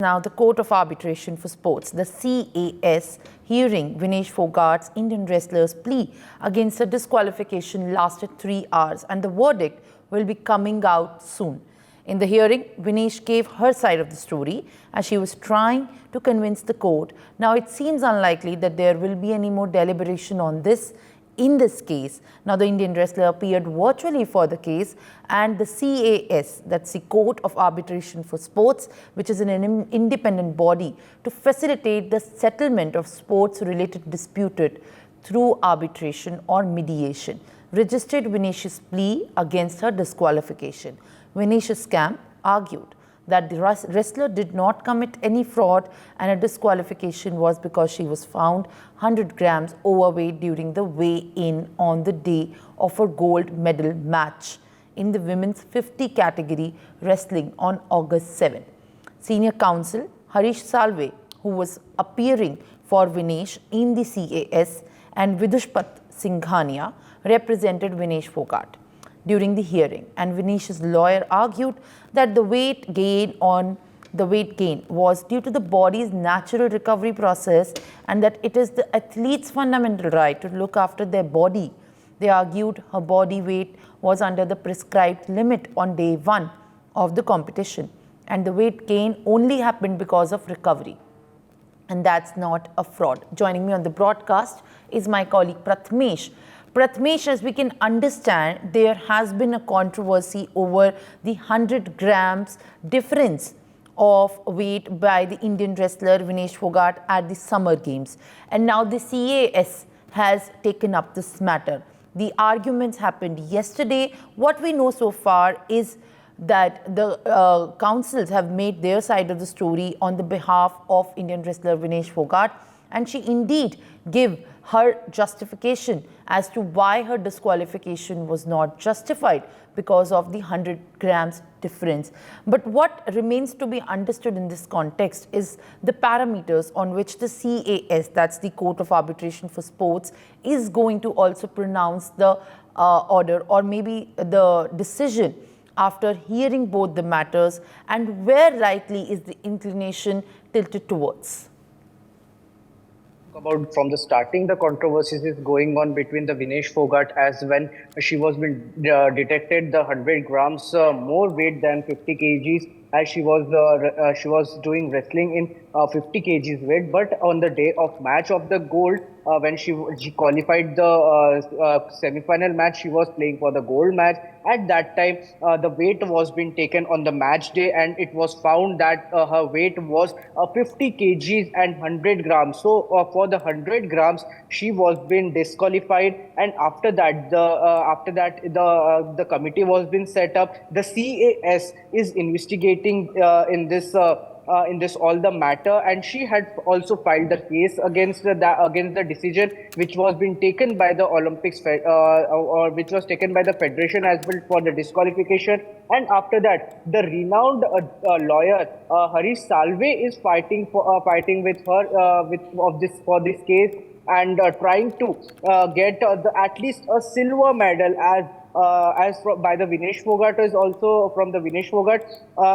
Now, the Court of Arbitration for Sports, the CAS, hearing Vinesh Phogat's Indian wrestler's plea against a disqualification lasted 3 hours, and the verdict will be coming out soon. In the hearing, Vinesh gave her side of the story as she was trying to convince the court. Now, it seems unlikely that there will be any more deliberation on this in this case. Now, the Indian wrestler appeared virtually for the case, and the CAS, that's the Court of Arbitration for Sports, which is an independent body to facilitate the settlement of sports-related disputes through arbitration or mediation, registered Vinesh's plea against her disqualification. Vinesh's camp argued that the wrestler did not commit any fraud and a disqualification was because she was found 100 grams overweight during the weigh-in on the day of her gold medal match in the women's 50 category wrestling on August 7. Senior counsel Harish Salve, who was appearing for Vinesh in the CAS, and Vidushpat Singhania represented Vinesh Phogat during the hearing, and Vinesh's lawyer argued that the weight gain was due to the body's natural recovery process and that it is the athlete's fundamental right to look after their body. They argued her body weight was under the prescribed limit on day 1 of the competition, and the weight gain only happened because of recovery. And that's not a fraud. Joining me on the broadcast is my colleague Prathmesh. Prathmesh, as we can understand, there has been a controversy over the 100 grams difference of weight by the Indian wrestler Vinesh Phogat at the Summer Games. And now the CAS has taken up this matter. The arguments happened yesterday. What we know so far is that the counsels have made their side of the story on the behalf of Indian wrestler Vinesh Phogat, and she indeed gave her justification as to why her disqualification was not justified because of the 100 grams difference. But what remains to be understood in this context is the parameters on which the CAS, that's the Court of Arbitration for Sports, is going to also pronounce the order or maybe the decision after hearing both the matters, and where rightly is the inclination tilted towards. About from the starting, the controversies is going on between the Vinesh Phogat, as when she was been detected the 100 grams more weight than 50 kgs, as she was doing wrestling in 50 kgs weight. But on the day of match of the gold, when she qualified the semi-final match, she was playing for the gold match. At that time, the weight was being taken on the match day, and it was found that her weight was 50 kgs and 100 grams. So for the 100 grams, she was being disqualified. And after that, the committee was being set up. The CAS is investigating in this all the matter, and she had also filed the case against the decision which was being taken by the Olympics or which was taken by the federation as well for the disqualification. And after that, the renowned lawyer Harish Salve is fighting with her for this case, and trying to get at least a silver medal by the Vinesh Phogat. Is also from the Vinesh Phogat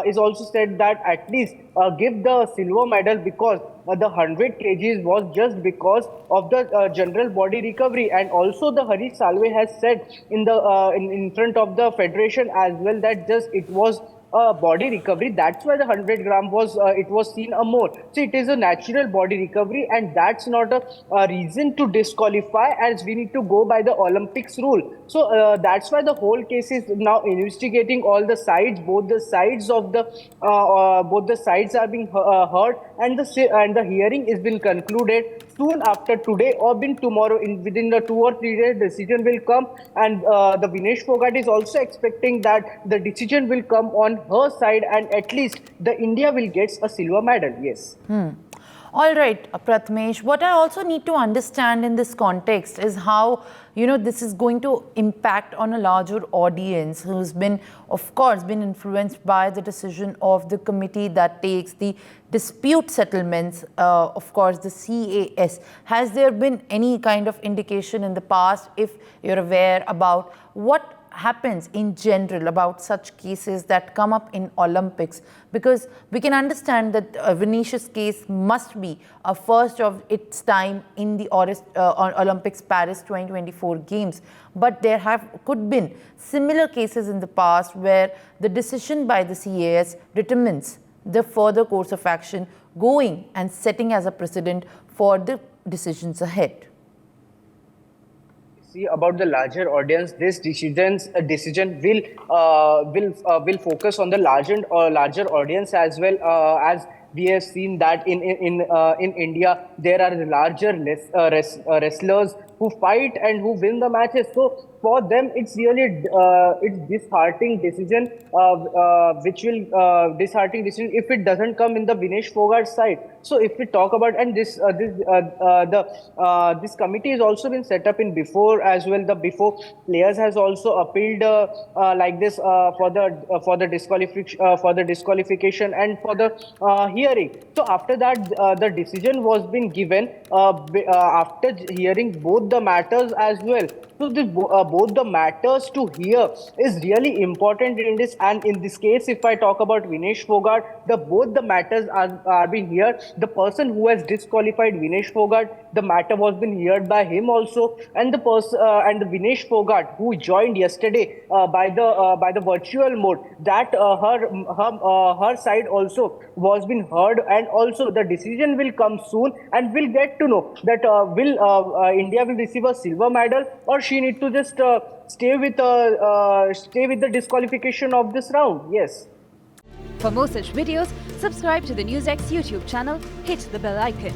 is also said that at least give the silver medal, because the 100 kgs was just because of the general body recovery. And also the Harish Salve has said in the in front of the federation as well that just it was body recovery. That's why the 100 gram was it was seen a more. So it is a natural body recovery, and that's not a reason to disqualify, as we need to go by the Olympics rule. So that's why the whole case is now investigating all the sides. Both the sides are being heard, and the hearing is been concluded soon after today or been tomorrow. Within the 2 or 3 days, decision will come, and the Vinesh Phogat is also expecting that the decision will come on her side, and at least the India will get a silver medal. Yes. All right, Prathmesh, what I also need to understand in this context is how, this is going to impact on a larger audience who's been, of course, been influenced by the decision of the committee that takes the dispute settlements, of course, the CAS. Has there been any kind of indication in the past, if you're aware, about what happens in general about such cases that come up in Olympics? Because we can understand that Vinicius case must be a first of its time in the Olympics Paris 2024 games, but there could been similar cases in the past where the decision by the CAS determines the further course of action, going and setting as a precedent for the decisions ahead. See, about the larger audience, this decision will focus on the larger audience as well, as we have seen that in India there are wrestlers who fight and who win the matches. So for them, it's really it's disheartening decision, disheartening decision if it doesn't come in the Vinesh Fogart side. So if we talk about, and this committee has also been set up in before as well. The before players has also appealed like this for the disqualification and for the hearing. So after that, the decision was been given after hearing both the matters as well. So both the matters to hear is really important in this. And in this case, if I talk about Vinesh Fogart, both the matters are being heard. The person who has disqualified Vinesh Fogart, the matter was been heard by him also, and the person and the Vinesh Fogart who joined yesterday by the virtual mode, that her side also was been heard, and also the decision will come soon, and we'll get to know that will India will receive a silver medal, or she need to just stay with the disqualification of this round. Yes. For more such videos, subscribe to the NewsX YouTube channel, hit the bell icon.